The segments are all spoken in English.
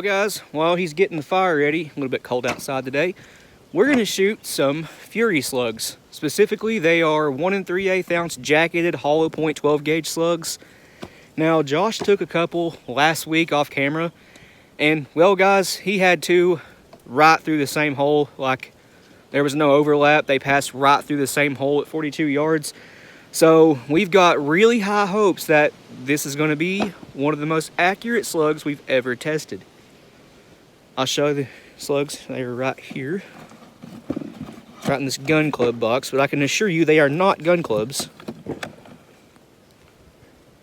Well guys, while he's getting the fire ready, a little bit cold outside today, we're going to shoot some Fury slugs. Specifically, they are 1 3/8 ounce jacketed hollow point 12 gauge slugs. Now Josh took a couple last week off camera, and well guys, he had two right through the same hole. Like, there was no overlap. They passed right through the same hole at 42 yards. So we've got really high hopes that this is going to be one of the most accurate slugs we've ever tested. I'll show you the slugs. They are right here, right in this gun club box, but I can assure you they are not gun clubs.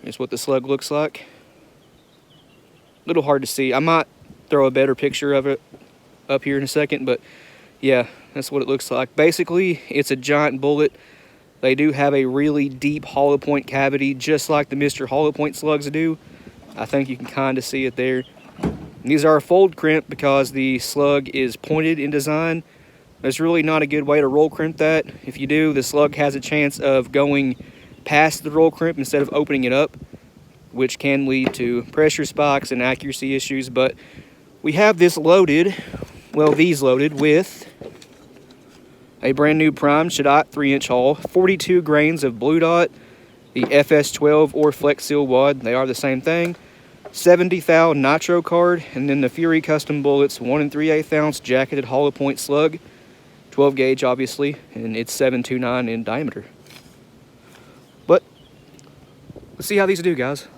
Here's what the slug looks like. A little hard to see. I might throw a better picture of it up here in a second, but yeah, that's what it looks like. Basically, it's a giant bullet. They do have a really deep hollow point cavity, just like the Mr. Hollow Point slugs do. I think you can kind of see it there. These are a fold crimp because the slug is pointed in design. There's really not a good way to roll crimp that. If you do, the slug has a chance of going past the roll crimp instead of opening it up, which can lead to pressure spikes and accuracy issues. But we have this loaded, well, these loaded with a brand new primed Shadot 3-inch hull, 42 grains of blue dot, the FS12 or Flex Seal wad, they are the same thing, 70 thou nitro card, and then the Fury custom bullets, 1 3/8 ounce jacketed hollow point slug, 12 gauge obviously, and it's 729 in diameter. But let's see how these do, guys.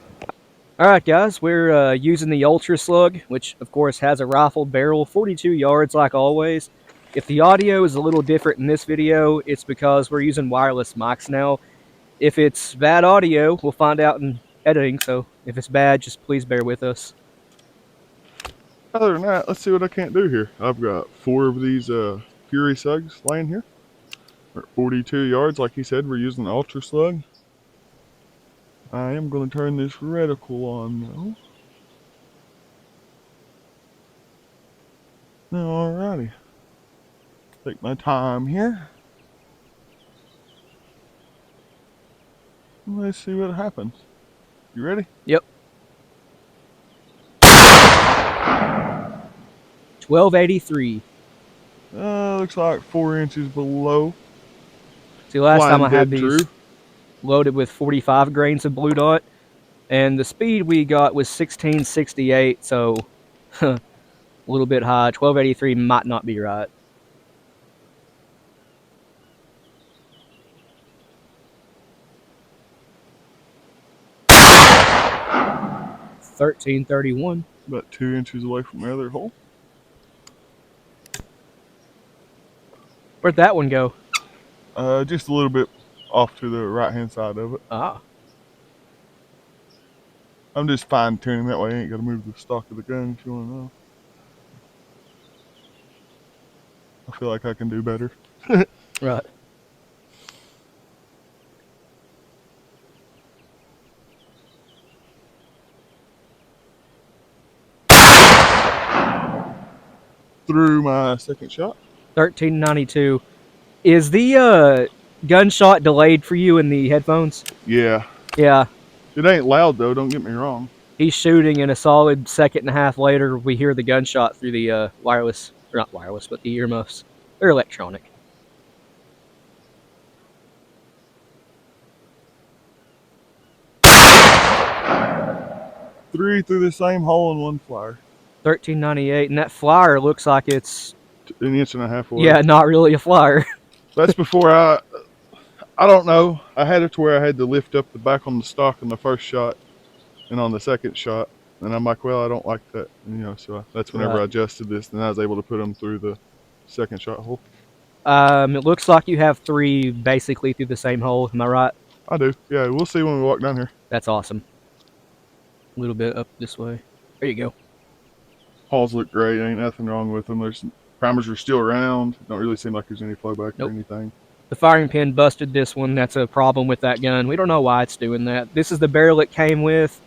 Alright guys, we're using the Ultra Slug, which of course has a rifled barrel, 42 yards like always. If the audio is a little different in this video, it's because we're using wireless mics now. If it's bad audio, we'll find out in editing, so if it's bad, just please bear with us. Other than that, let's see what I can't do here. I've got 4 of these Fury slugs laying here. We're at 42 yards, like he said, we're using the Ultra Slug. I am going to turn this reticle on though. Alrighty. Take my time here. Let's see what happens. You ready? Yep. 1283. Looks like 4 inches below. See, last time I had these true. loaded with 45 grains of blue dot, and the speed we got was 1668, so a little bit high. 1283 might not be right. $13.31. About 2 inches away from the other hole. Where'd that one go? Just a little bit off to the right hand side of it. Ah. I'm just fine tuning that way. I ain't got to move the stock of the gun if you want to know. I feel like I can do better. Right. Through my second shot. 1392. Is the gunshot delayed for you in the headphones? Yeah. Yeah. It ain't loud though, don't get me wrong. He's shooting, and a solid second and a half later, we hear the gunshot through the wireless, or not wireless, but the earmuffs. They're electronic. Three through the same hole in one flyer. 1398, and that flyer looks like it's an inch and a half away. Yeah, not really a flyer. That's before I don't know. I had it to where I had to lift up the back on the stock on the first shot and on the second shot. And I'm like, well, I don't like that. And, so that's whenever I adjusted this, and I was able to put them through the second shot hole. It looks like you have 3 basically through the same hole. Am I right? I do. Yeah, we'll see when we walk down here. That's awesome. A little bit up this way. There you go. Holes look great. Ain't nothing wrong with them. There's primers are still around. Don't really seem like there's any flowback or anything. The firing pin busted this one. That's a problem with that gun. We don't know why it's doing that. This is the barrel it came with,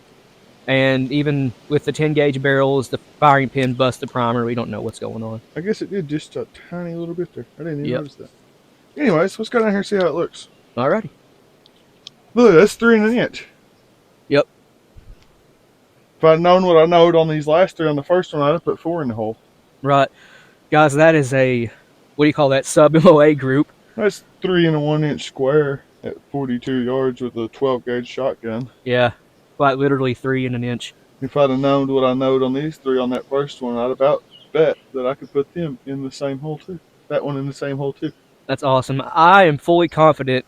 and even with the 10 gauge barrels, the firing pin busted the primer. We don't know what's going on. I guess it did just a tiny little bit there. I didn't even notice that. Anyways, let's go down here and see how it looks. Alrighty. Look, that's 3 1/8. Yep. If I'd known what I knowed on these last three on the first one, I'd have put 4 in the hole. Right. Guys, that is a, what do you call that, sub-MOA group. That's 3 in a 1-inch square at 42 yards with a 12 gauge shotgun. Yeah, quite literally 3 in an inch. If I'd have known what I knowed on these three on that first one, I'd about bet that I could put them in the same hole too. That one in the same hole too. That's awesome. I am fully confident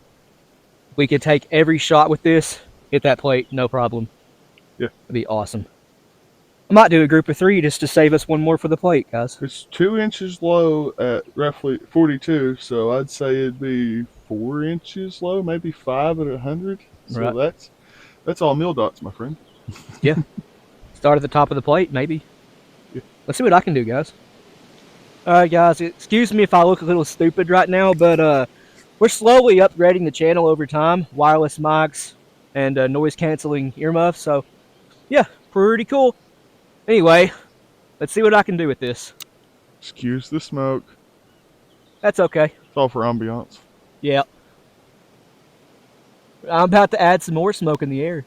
we could take every shot with this, hit that plate, no problem. Yeah. It'd be awesome. I might do a group of 3 just to save us one more for the plate, guys. It's 2 inches low at roughly 42, so I'd say it'd be 4 inches low, maybe 5 at 100. So right. That's all mil dots, my friend. Yeah. Start at the top of the plate, maybe. Yeah. Let's see what I can do, guys. Alright, guys, excuse me if I look a little stupid right now, but we're slowly upgrading the channel over time. Wireless mics and noise-canceling earmuffs, so yeah, pretty cool. Anyway, let's see what I can do with this. Excuse the smoke. That's okay. It's all for ambiance. Yeah. I'm about to add some more smoke in the air.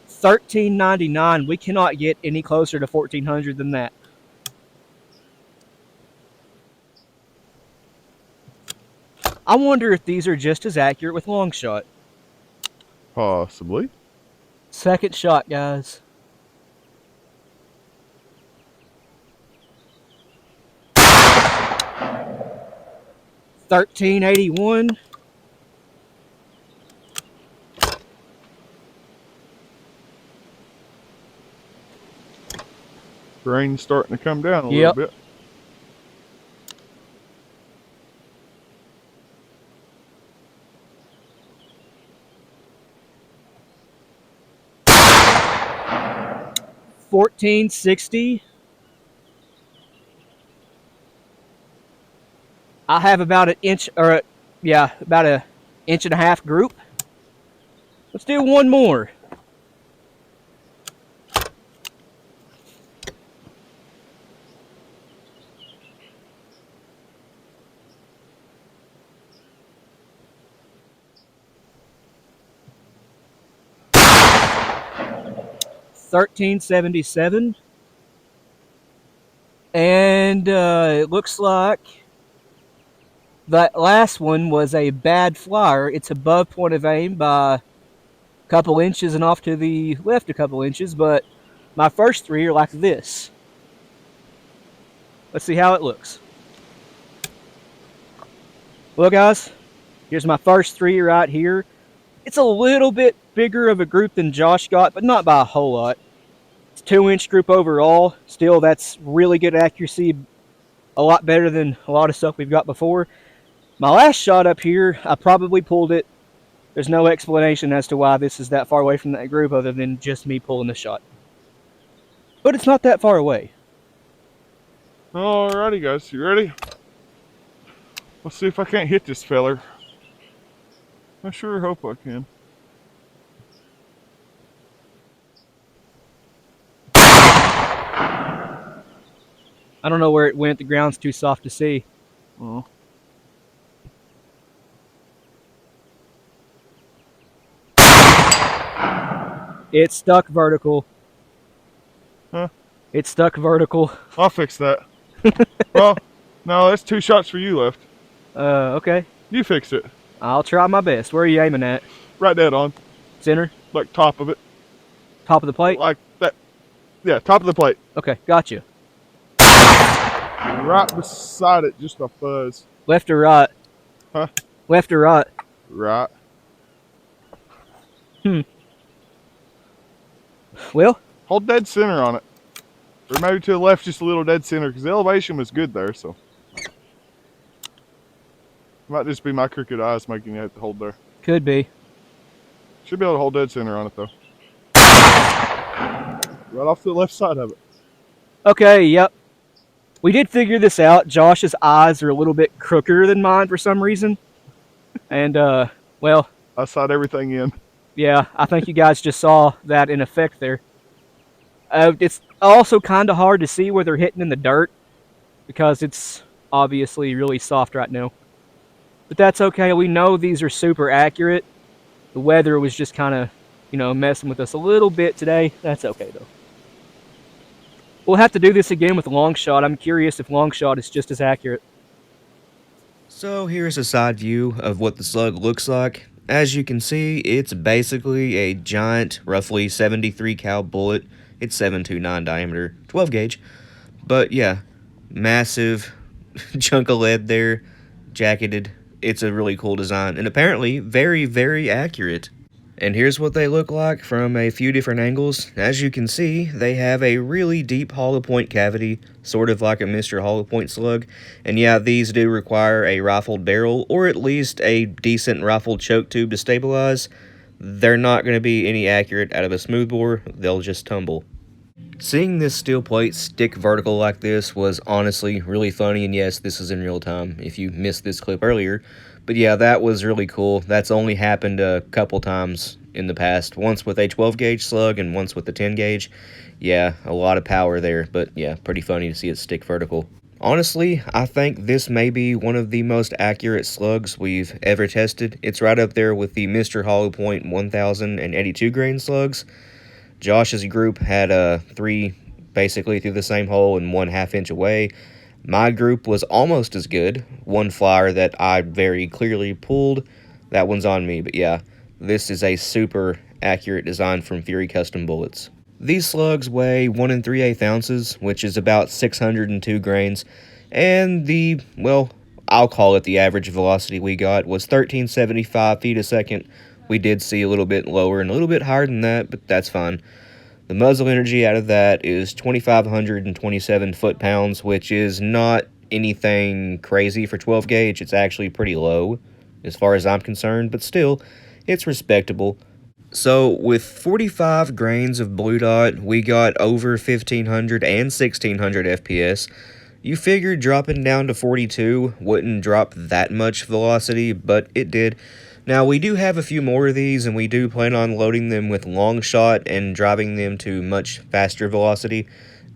$13.99. We cannot get any closer to 1400 than that. I wonder if these are just as accurate with long shot. Possibly. Second shot, guys. $13.81. Rain's starting to come down a little bit. $14.60. I have about an inch, or yeah, about an inch and a half group. Let's do one more. $13.77. And it looks like that last one was a bad flyer. It's above point of aim by a couple inches and off to the left a couple inches, but my first 3 are like this. Let's see how it looks. Well, guys, here's my first 3 right here. It's a little bit bigger of a group than Josh got, but not by a whole lot. It's 2-inch group overall. Still, that's really good accuracy. A lot better than a lot of stuff we've got before. My last shot up here, I probably pulled it. There's no explanation as to why this is that far away from that group other than just me pulling the shot. But it's not that far away. Alrighty, guys, you ready? Let's see if I can't hit this feller. I sure hope I can. I don't know where it went. The ground's too soft to see. Oh. It's stuck vertical. Huh? It's stuck vertical. I'll fix that. Well, no, that's 2 shots for you left. Okay. You fix it. I'll try my best. Where are you aiming at? Right dead on. Center? Like top of it. Top of the plate? Like that. Yeah, top of the plate. Okay, gotcha. Right beside it, just a fuzz. Left or right? Huh? Left or right? Right. Well? Hold dead center on it. Or maybe to the left just a little dead center, because the elevation was good there, so. Might just be my crooked eyes making you have to hold there. Could be. Should be able to hold dead center on it, though. Right off to the left side of it. Okay, yep. We did figure this out. Josh's eyes are a little bit crookeder than mine for some reason. And, well. I sight everything in. Yeah, I think you guys just saw that in effect there. It's also kind of hard to see where they're hitting in the dirt because it's obviously really soft right now. But that's okay. We know these are super accurate. The weather was just kind of, messing with us a little bit today. That's okay, though. We'll have to do this again with long shot. I'm curious if long shot is just as accurate. So here's a side view of what the slug looks like. As you can see, it's basically a giant, roughly 73 cal bullet. It's 729 diameter, 12 gauge. But yeah, massive chunk of lead there, jacketed. It's a really cool design, and apparently very, very accurate. And here's what they look like from a few different angles. As you can see, they have a really deep hollow point cavity, sort of like a Mr. Hollow Point slug. And yeah, these do require a rifled barrel, or at least a decent rifled choke tube to stabilize. They're not going to be any accurate out of a smoothbore, they'll just tumble. Seeing this steel plate stick vertical like this was honestly really funny, and yes, this is in real time if you missed this clip earlier. But yeah, that was really cool. That's only happened a couple times in the past, once with a 12 gauge slug and once with the 10 gauge. Yeah, a lot of power there, but yeah, pretty funny to see it stick vertical. Honestly, I think this may be one of the most accurate slugs we've ever tested. It's right up there with the Mr. Hollow Point 1082 grain slugs. Josh's group had 3 basically through the same hole and 1/2 inch away. My group was almost as good. One flyer that I very clearly pulled, that one's on me. But yeah, this is a super accurate design from Fury Custom Bullets. These slugs weigh 1 3/8 ounces, which is about 602 grains. And well, I'll call it the average velocity we got was 1375 feet a second. We did see a little bit lower and a little bit higher than that, but that's fine. The muzzle energy out of that is 2,527 foot-pounds, which is not anything crazy for 12 gauge. It's actually pretty low as far as I'm concerned, but still, it's respectable. So with 45 grains of blue dot, we got over 1,500 and 1,600 FPS. You figured dropping down to 42 wouldn't drop that much velocity, but it did. Now, we do have a few more of these, and we do plan on loading them with long shot and driving them to much faster velocity,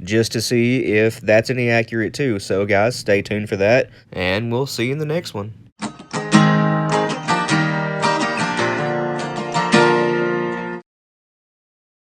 just to see if that's any accurate too. So guys, stay tuned for that, and we'll see you in the next one.